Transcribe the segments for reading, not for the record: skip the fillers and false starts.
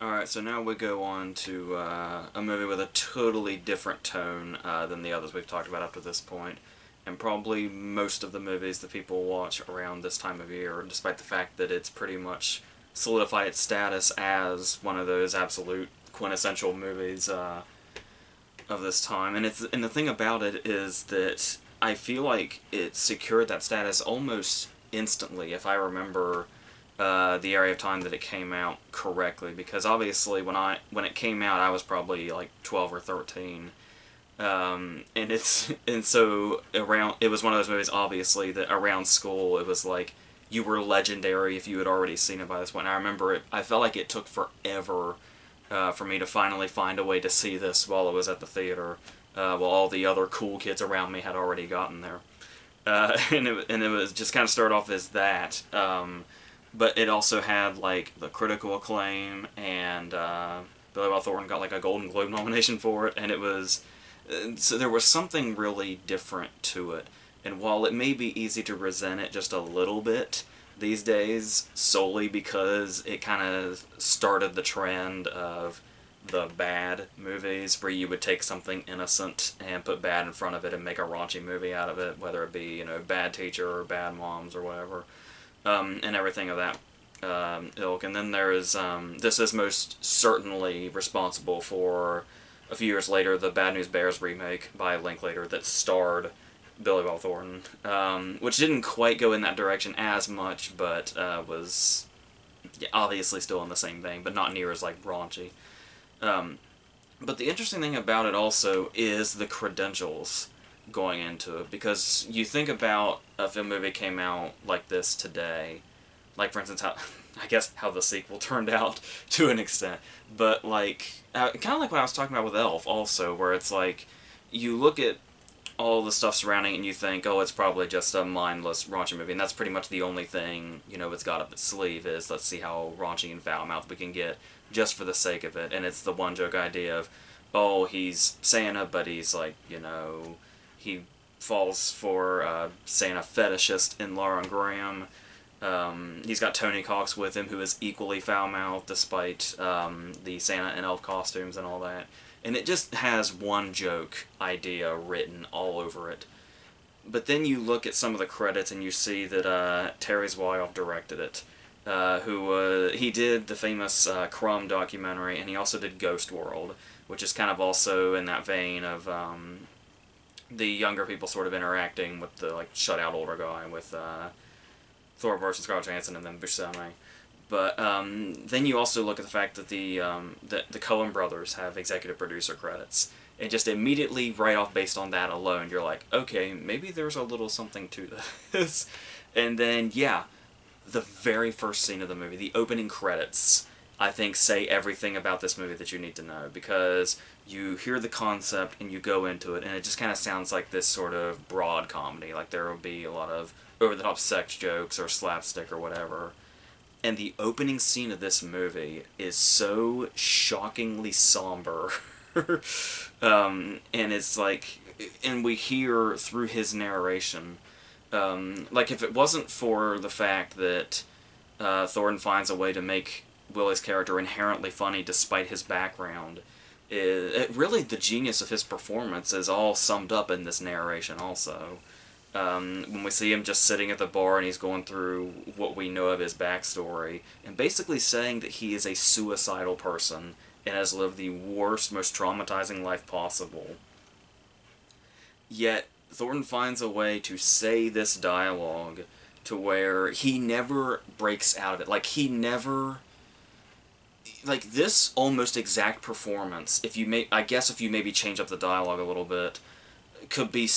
Alright, so now we go on to a movie with a totally different tone than the others we've talked about up to this point, and probably most of the movies that people watch around this time of year, despite the fact that it's pretty much solidified its status as one of those absolute quintessential movies of this time. And the thing about it is that I feel like it secured that status almost instantly, if I remember the area of time that it came out correctly, because obviously when it came out I was probably like 12 or 13, and so around it was one of those movies obviously that around school it was like you were legendary if you had already seen it by this point. And I remember I felt like it took forever for me to finally find a way to see this while it was at the theater, while all the other cool kids around me had already gotten there. And it was just kind of started off as that. But it also had like the critical acclaim, and Billy Bob Thornton got like a Golden Globe nomination for it, and it was so there was something really different to it. And while it may be easy to resent it just a little bit these days, solely because it kind of started the trend of the bad movies, where you would take something innocent and put bad in front of it and make a raunchy movie out of it, whether it be, Bad Teacher or Bad Moms or whatever, and everything of that ilk. And then there is, this is most certainly responsible for, a few years later, the Bad News Bears remake by Linklater that starred Billy Bob Thornton, which didn't quite go in that direction as much, but was obviously still in the same vein, but not near as like raunchy. Um, but the interesting thing about it also is the credentials going into it, because you think about if a movie came out like this today, like for instance how I guess how the sequel turned out to an extent, but like kind of like what I was talking about with Elf also, where it's like you look at all the stuff surrounding it and you think, oh, it's probably just a mindless raunchy movie, and that's pretty much the only thing it's got up its sleeve is let's see how raunchy and foul-mouthed we can get just for the sake of it. And it's the one joke idea of, oh, he's Santa, but he's like, he falls for Santa fetishist in Lauren Graham. He's got Tony Cox with him, who is equally foul-mouthed despite the Santa and elf costumes and all that. And it just has one joke idea written all over it. But then you look at some of the credits and you see that Terry Zwigoff directed it. He did the famous Crumb documentary, and he also did Ghost World, which is kind of also in that vein of the younger people sort of interacting with the like shut out older guy with Thor versus Scarlett Johansson and then Buscemi. But then you also look at the fact that the Coen brothers have executive producer credits, and just immediately right off based on that alone, you're like, okay, maybe there's a little something to this. And then yeah, the very first scene of the movie, the opening credits, I think say everything about this movie that you need to know, because you hear the concept and you go into it, and it just kind of sounds like this sort of broad comedy, like there will be a lot of over-the-top sex jokes or slapstick or whatever. And the opening scene of this movie is so shockingly somber. And it's like, and we hear through his narration, like if it wasn't for the fact that Thornton finds a way to make Willie's character inherently funny despite his background, really the genius of his performance is all summed up in this narration also. When we see him just sitting at the bar and he's going through what we know of his backstory, and basically saying that he is a suicidal person and has lived the worst, most traumatizing life possible. Yet, Thornton finds a way to say this dialogue to where he never breaks out of it. Like, he never... Like, this almost exact performance, I guess if you maybe change up the dialogue a little bit, could be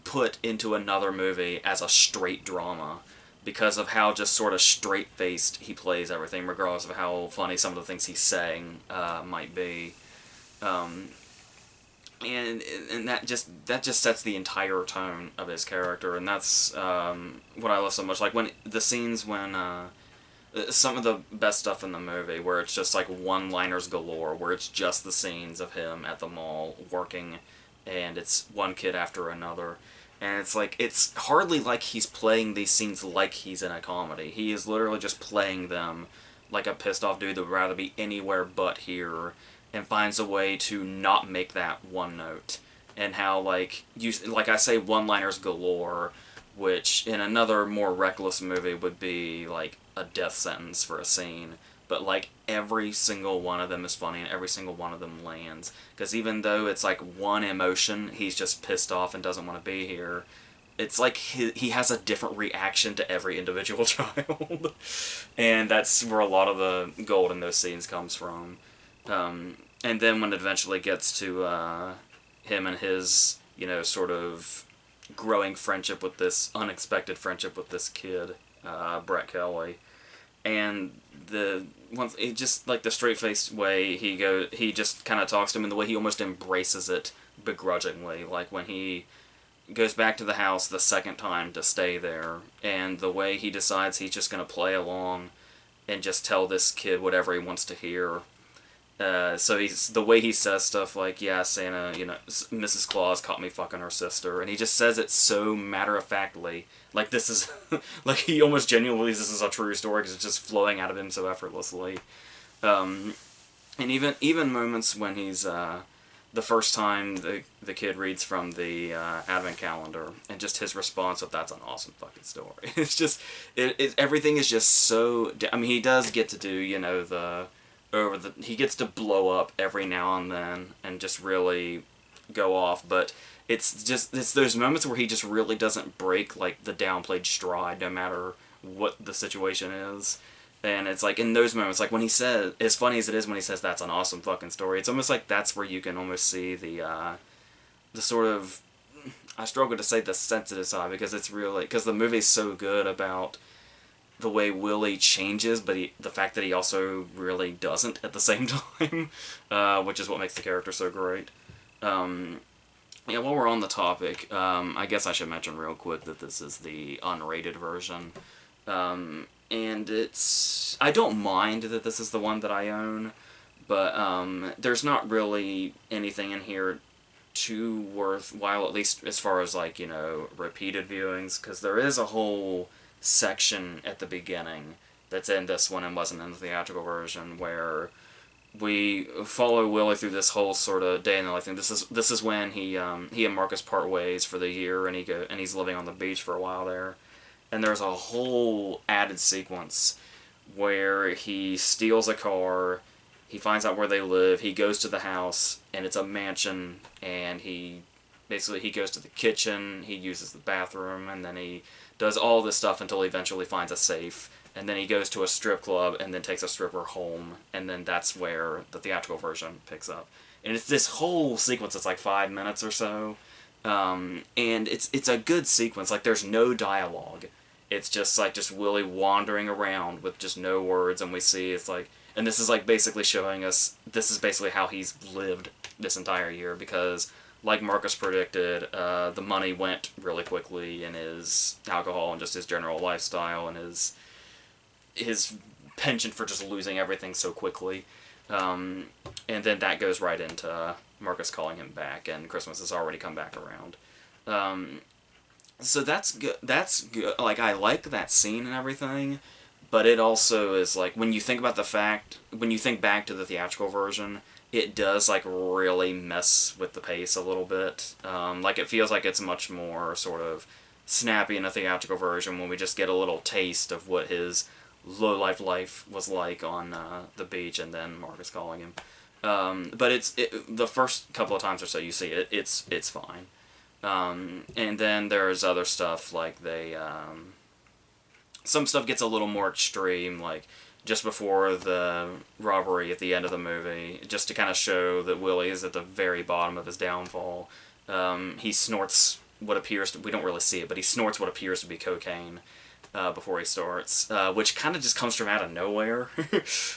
put into another movie as a straight drama, because of how just sort of straight-faced he plays everything, regardless of how funny some of the things he's saying might be. And that just sets the entire tone of his character, and that's what I love so much. Like when the scenes when some of the best stuff in the movie, where it's just like one-liners galore, where it's just the scenes of him at the mall working, and it's one kid after another. And it's like, it's hardly like he's playing these scenes like he's in a comedy. He is literally just playing them like a pissed off dude that would rather be anywhere but here, and finds a way to not make that one note. And how, like, like I say, one-liners galore, which in another more reckless movie would be like a death sentence for a scene. But like every single one of them is funny and every single one of them lands. Because even though it's like one emotion, he's just pissed off and doesn't want to be here, it's like he has a different reaction to every individual child. And that's where a lot of the gold in those scenes comes from. And then when it eventually gets to him and his, you know, sort of growing friendship with this, unexpected friendship with this kid, Brett Kelly. And the once it just like the straight faced way he just kind of talks to him, and the way he almost embraces it begrudgingly, like when he goes back to the house the second time to stay there, and the way he decides he's just going to play along and just tell this kid whatever he wants to hear. So the way he says stuff like, yeah, Santa, you know, Mrs. Claus caught me fucking her sister, and he just says it so matter-of-factly, like this is, like he almost genuinely believes this is a true story because it's just flowing out of him so effortlessly. And even moments when he's, the first time the kid reads from the advent calendar, and just his response of, that's an awesome fucking story. It's just, everything is just so, I mean, he does get to do, you know, he gets to blow up every now and then and just really go off, but it's those moments where he just really doesn't break like the downplayed stride no matter what the situation is. And it's like in those moments, like when he says, as funny as it is when he says that's an awesome fucking story, it's almost like that's where you can almost see the sort of, I struggle to say the sensitive side, because it's really, because the movie's so good about the way Willie changes, but the fact that he also really doesn't at the same time, which is what makes the character so great. Yeah, while we're on the topic, I guess I should mention real quick that this is the unrated version. And I don't mind that this is the one that I own, but there's not really anything in here too worthwhile, at least as far as, like, you know, repeated viewings, because there is a whole section at the beginning that's in this one and wasn't in the theatrical version, where we follow Willie through this whole sort of day in the life thing. This is when he and Marcus part ways for the year, and he's living on the beach for a while there. And there's a whole added sequence where he steals a car, he finds out where they live, he goes to the house, and it's a mansion, and he goes to the kitchen, he uses the bathroom, and then he does all this stuff until he eventually finds a safe, and then he goes to a strip club and then takes a stripper home, and then that's where the theatrical version picks up. And it's this whole sequence that's like 5 minutes or so, and it's a good sequence. Like, there's no dialogue. It's just like Willie wandering around with just no words, and we see it's like, and this is like basically showing us this is basically how he's lived this entire year, because like Marcus predicted, the money went really quickly in his alcohol and just his general lifestyle and his penchant for just losing everything so quickly. And then that goes right into Marcus calling him back, and Christmas has already come back around. So that's good. That's good. Like, I like that scene and everything, but it also is like, when you think back to the theatrical version, it does, like, really mess with the pace a little bit. Like, it feels like it's much more sort of snappy in the theatrical version when we just get a little taste of what his low-life life was like on the beach, and then Marcus calling him. But the first couple of times or so you see it, it's fine. And then there's other stuff, like some stuff gets a little more extreme, like just before the robbery at the end of the movie, just to kind of show that Willie is at the very bottom of his downfall. He snorts what appears to, we don't really see it, but he snorts what appears to be cocaine before he starts, which kind of just comes from out of nowhere.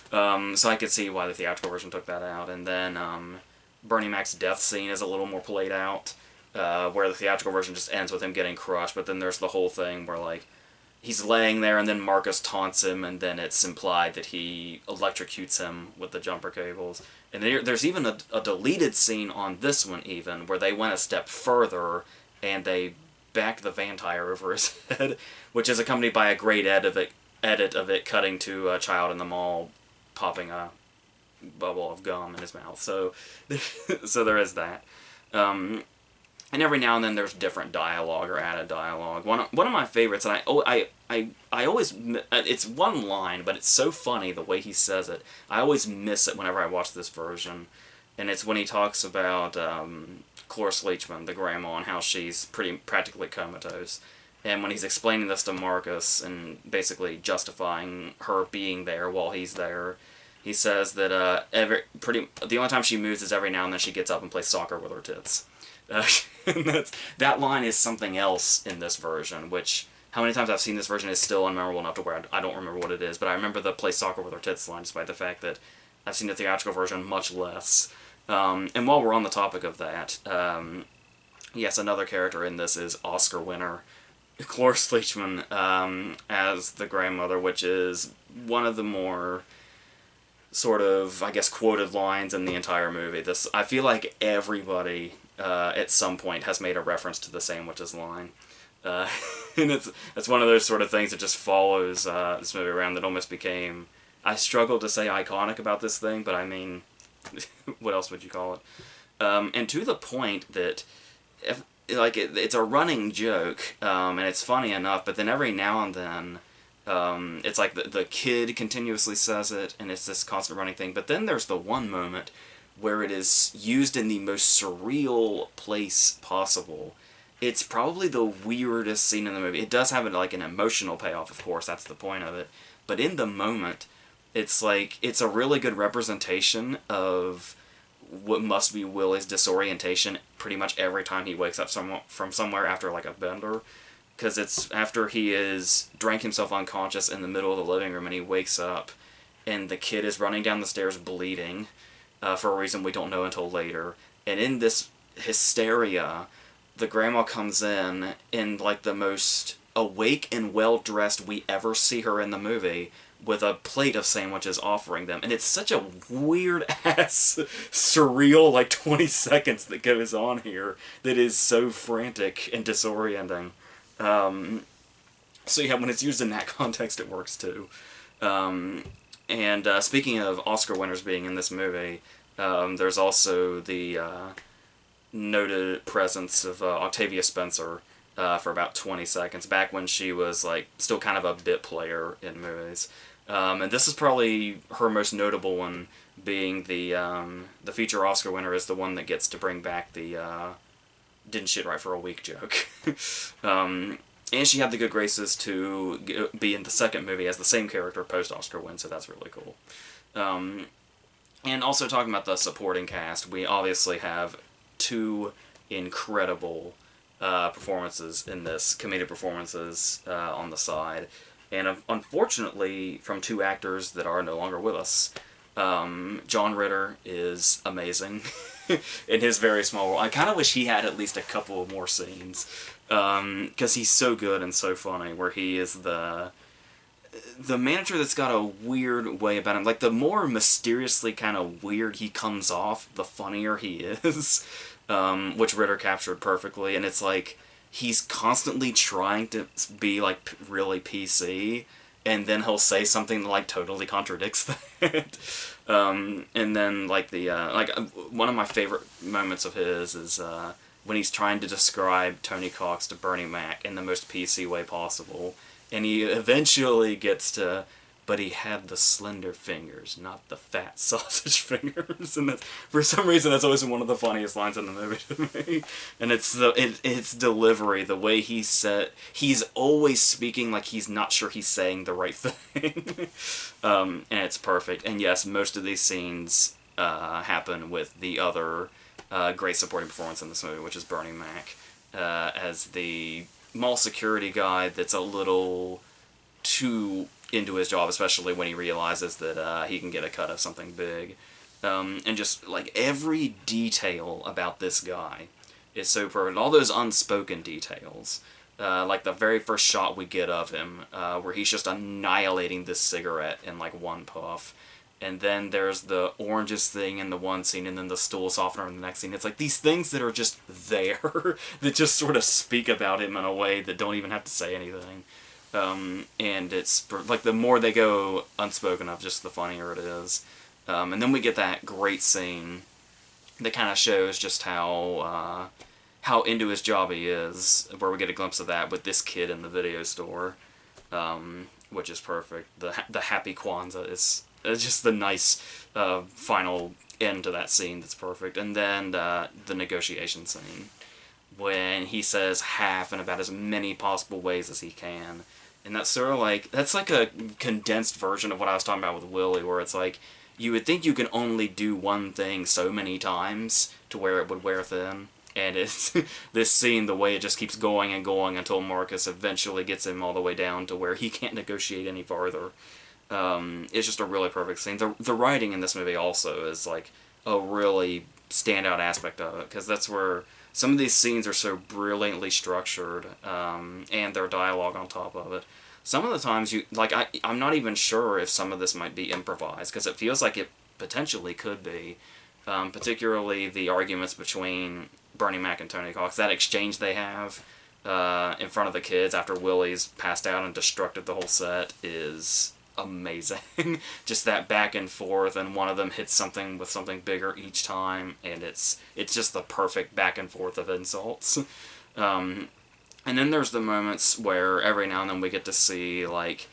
So I could see why the theatrical version took that out. And then Bernie Mac's death scene is a little more played out, where the theatrical version just ends with him getting crushed, but then there's the whole thing where, like, he's laying there, and then Marcus taunts him, and then it's implied that he electrocutes him with the jumper cables. And there's even a deleted scene on this one, even, where they went a step further, and they backed the van tire over his head, which is accompanied by a great edit of it cutting to a child in the mall popping a bubble of gum in his mouth. So, so there is that. And every now and then there's different dialogue or added dialogue. One of my favorites, and I always, it's one line, but it's so funny the way he says it. I always miss it whenever I watch this version. And it's when he talks about Cloris Leachman, the grandma, and how she's practically comatose. And when he's explaining this to Marcus and basically justifying her being there while he's there, he says that the only time she moves is every now and then she gets up and plays soccer with her tits. And that line is something else in this version, which, how many times I've seen this version is still unmemorable enough to where I don't remember what it is, but I remember the play soccer with her tits line, despite the fact that I've seen the theatrical version much less. And while we're on the topic of that, yes, another character in this is Oscar winner Cloris Leachman as the grandmother, which is one of the more sort of, I guess, quoted lines in the entire movie. I feel like everybody at some point has made a reference to the sandwiches line. And it's one of those sort of things that just follows this movie around that almost became, I struggle to say iconic about this thing, but I mean, what else would you call it? And to the point that, it's a running joke, and it's funny enough, but then every now and then, it's like the kid continuously says it, and it's this constant running thing, but then there's the one moment where it is used in the most surreal place possible. It's probably the weirdest scene in the movie. It does have like an emotional payoff, of course, that's the point of it, but in the moment, it's like, it's a really good representation of what must be Willie's disorientation pretty much every time he wakes up from somewhere after like a bender. Because it's after he drank himself unconscious in the middle of the living room and he wakes up and the kid is running down the stairs bleeding for a reason we don't know until later. And in this hysteria, the grandma comes in like the most awake and well-dressed we ever see her in the movie, with a plate of sandwiches offering them. And it's such a weird-ass, surreal, like, 20 seconds that goes on here that is so frantic and disorienting. So yeah, when it's used in that context, it works too. And speaking of Oscar winners being in this movie, there's also the noted presence of Octavia Spencer for about 20 seconds, back when she was like still kind of a bit player in movies. And this is probably her most notable one, being the feature Oscar winner is the one that gets to bring back the didn't shit right for a week joke. And she had the good graces to be in the second movie as the same character post-Oscar win, so that's really cool. And also talking about the supporting cast, we obviously have two incredible performances in this, comedic performances on the side. And unfortunately, from two actors that are no longer with us. John Ritter is amazing in his very small role. I kind of wish he had at least a couple more scenes, because he's so good and so funny, where he is the manager that's got a weird way about him. Like, the more mysteriously kind of weird he comes off, the funnier he is, which Ritter captured perfectly. And it's like, he's constantly trying to be, like, really PC, and then he'll say something that, like, totally contradicts that. And then, like, one of my favorite moments of his is when he's trying to describe Tony Cox to Bernie Mac in the most PC way possible, and he eventually gets to, but he had the slender fingers, not the fat sausage fingers. And that's, for some reason, that's always one of the funniest lines in the movie to me. And it's delivery, the way he's always speaking like he's not sure he's saying the right thing. And it's perfect. And yes, most of these scenes happen with the other great supporting performance in this movie, which is Bernie Mac, as the mall security guy that's a little too into his job, especially when he realizes that he can get a cut of something big. And just, like, every detail about this guy is so perfect. All those unspoken details. Like the very first shot we get of him, where he's just annihilating this cigarette in, like, one puff. And then there's the oranges thing in the one scene, and then the stool softener in the next scene. It's like these things that are just there, that just sort of speak about him in a way that don't even have to say anything. And it's like the more they go unspoken of, just the funnier it is. And then we get that great scene that kind of shows just how into his job he is, where we get a glimpse of that with this kid in the video store, which is perfect. The happy Kwanzaa is just the nice final end to that scene that's perfect. And then the negotiation scene, when he says half in about as many possible ways as he can. And that's sort of like, that's like a condensed version of what I was talking about with Willie, where it's like, you would think you can only do one thing so many times to where it would wear thin. And it's this scene, the way it just keeps going and going until Marcus eventually gets him all the way down to where he can't negotiate any farther. It's just a really perfect scene. The writing in this movie also is like a really standout aspect of it, because that's where some of these scenes are so brilliantly structured, and their dialogue on top of it. Some of the times I'm not even sure if some of this might be improvised, because it feels like it potentially could be. Particularly the arguments between Bernie Mac and Tony Cox, that exchange they have in front of the kids after Willie's passed out and destructed the whole set is amazing. Just that back and forth, and one of them hits something with something bigger each time, and it's just the perfect back and forth of insults. And then there's the moments where every now and then we get to see like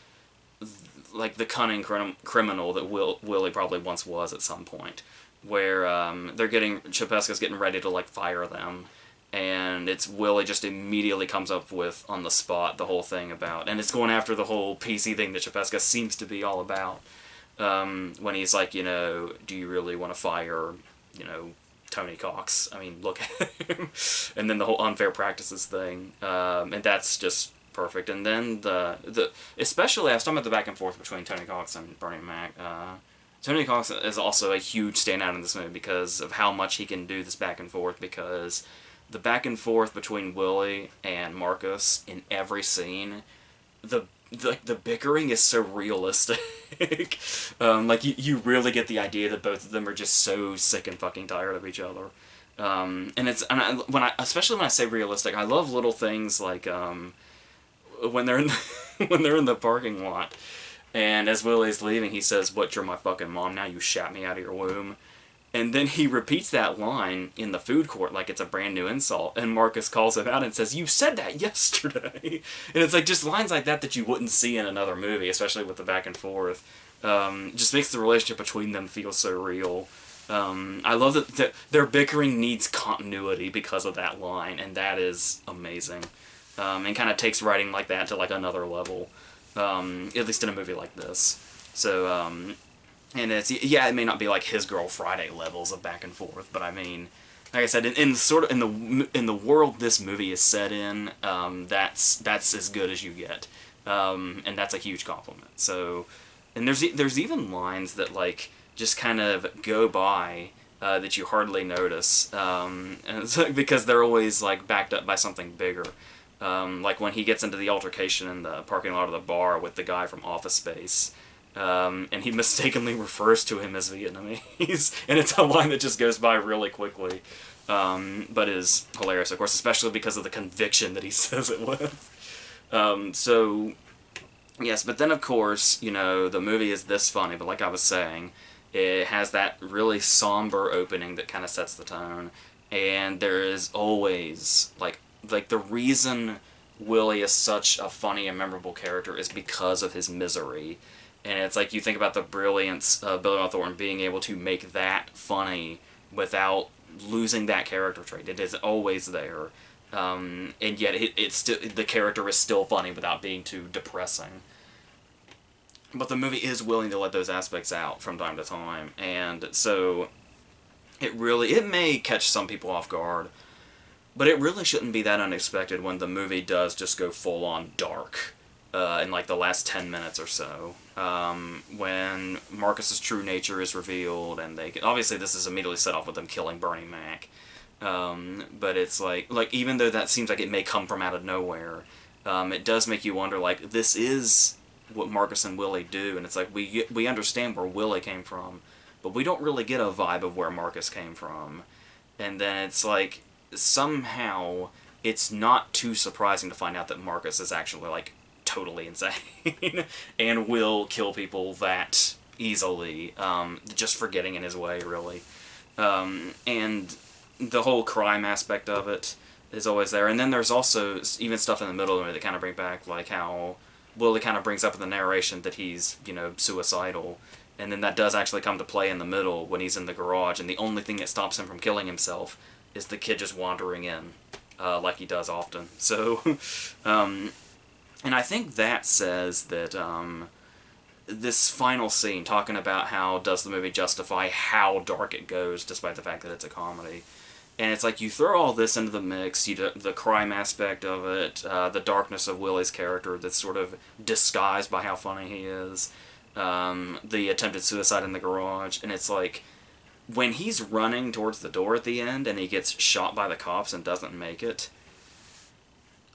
the cunning criminal that Willie probably once was at some point, where Chapesca's getting ready to like fire them, and it's Willie just immediately comes up with on the spot the whole thing about, and it's going after the whole PC thing that Chapesca seems to be all about. When he's like, do you really want to fire, Tony Cox? I mean, look at him. And then the whole unfair practices thing, and that's just perfect. And then especially I was talking about the back and forth between Tony Cox and Bernie Mac. Tony Cox is also a huge standout in this movie because of how much he can do this back and forth, because the back and forth between Willie and Marcus in every scene, the bickering is so realistic. You really get the idea that both of them are just so sick and fucking tired of each other. Especially when I say realistic, I love little things like when they're in when they're in the parking lot. And as Willie's leaving, he says, "What, you're my fucking mom now? You shat me out of your womb." And then he repeats that line in the food court like it's a brand new insult. And Marcus calls him out and says, "You said that yesterday." And it's like just lines like that you wouldn't see in another movie, especially with the back and forth. Just makes the relationship between them feel so real. I love that their bickering needs continuity because of that line, and that is amazing. And kind of takes writing like that to like another level. At least in a movie like this. So, and it may not be like His Girl Friday levels of back and forth, but I mean, like I said, in the world this movie is set in, that's as good as you get, and that's a huge compliment. So, and there's even lines that like just kind of go by that you hardly notice, and it's because they're always like backed up by something bigger. Like when he gets into the altercation in the parking lot of the bar with the guy from Office Space, and he mistakenly refers to him as Vietnamese, and it's a line that just goes by really quickly, but is hilarious, of course, especially because of the conviction that he says it with. So, yes, but then of course, the movie is this funny, but like I was saying, it has that really somber opening that kind of sets the tone, and there is always, like the reason Willie is such a funny and memorable character is because of his misery. And it's like you think about the brilliance of Billy Bob Thornton being able to make that funny without losing that character trait. It is always there. And yet it's still, the character is still funny without being too depressing. But the movie is willing to let those aspects out from time to time. And so it may catch some people off guard. But it really shouldn't be that unexpected when the movie does just go full-on dark in like the last 10 minutes or so. When Marcus's true nature is revealed, and obviously this is immediately set off with them killing Bernie Mac. But it's like even though that seems like it may come from out of nowhere, it does make you wonder, like, this is what Marcus and Willie do, and it's like we understand where Willie came from, but we don't really get a vibe of where Marcus came from. And then it's like, somehow it's not too surprising to find out that Marcus is actually like totally insane and will kill people that easily, just for getting in his way, really. And the whole crime aspect of it is always there. And then there's also even stuff in the middle of it that kind of bring back, like how Willie kind of brings up in the narration that he's, suicidal. And then that does actually come to play in the middle when he's in the garage, and the only thing that stops him from killing himself is the kid just wandering in, like he does often. So, and I think that says that this final scene, talking about how does the movie justify how dark it goes, despite the fact that it's a comedy. And it's like you throw all this into the mix, the crime aspect of it, the darkness of Willie's character that's sort of disguised by how funny he is, the attempted suicide in the garage, and it's like, when he's running towards the door at the end and he gets shot by the cops and doesn't make it,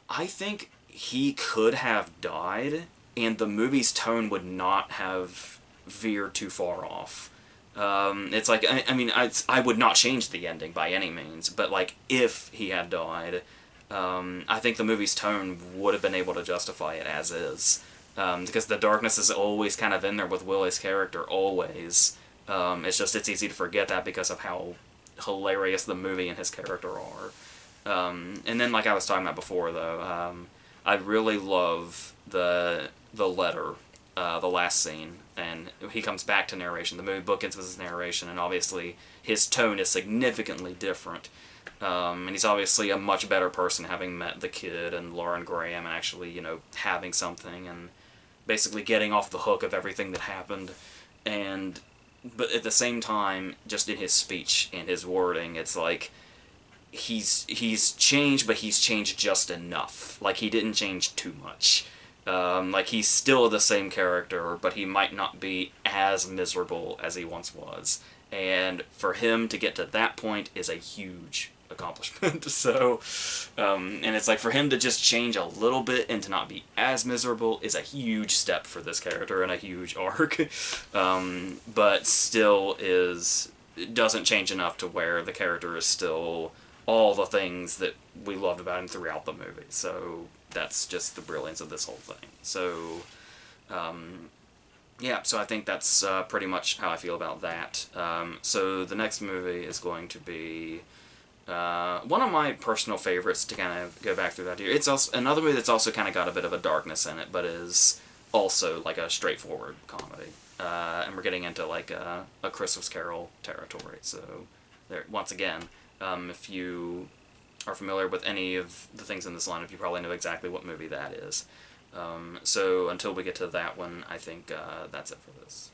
I think he could have died, and the movie's tone would not have veered too far off. It's like, I mean, I would not change the ending by any means, but like, if he had died, I think the movie's tone would have been able to justify it as is. Because the darkness is always kind of in there with Willie's character, always. It's just, it's easy to forget that because of how hilarious the movie and his character are. And then, like I was talking about before, though, I really love the letter, the last scene, and he comes back to narration. The movie bookends with his narration, and obviously his tone is significantly different. And he's obviously a much better person, having met the kid and Lauren Graham, and actually, having something, and basically getting off the hook of everything that happened. But at the same time, just in his speech and his wording, it's like, he's changed, but he's changed just enough. Like, he didn't change too much. Like, he's still the same character, but he might not be as miserable as he once was. And for him to get to that point is a huge accomplishment. So, and it's like, for him to just change a little bit and to not be as miserable is a huge step for this character and a huge arc. But still doesn't change enough to where the character is still all the things that we loved about him throughout the movie. So that's just the brilliance of this whole thing. So, yeah, so I think that's pretty much how I feel about that. So the next movie is going to be one of my personal favorites to kind of go back through that year. It's also another movie that's also kind of got a bit of a darkness in it, but is also like a straightforward comedy. And we're getting into like a Christmas Carol territory. So there, once again, if you are familiar with any of the things in this lineup, you probably know exactly what movie that is. So until we get to that one, I think that's it for this.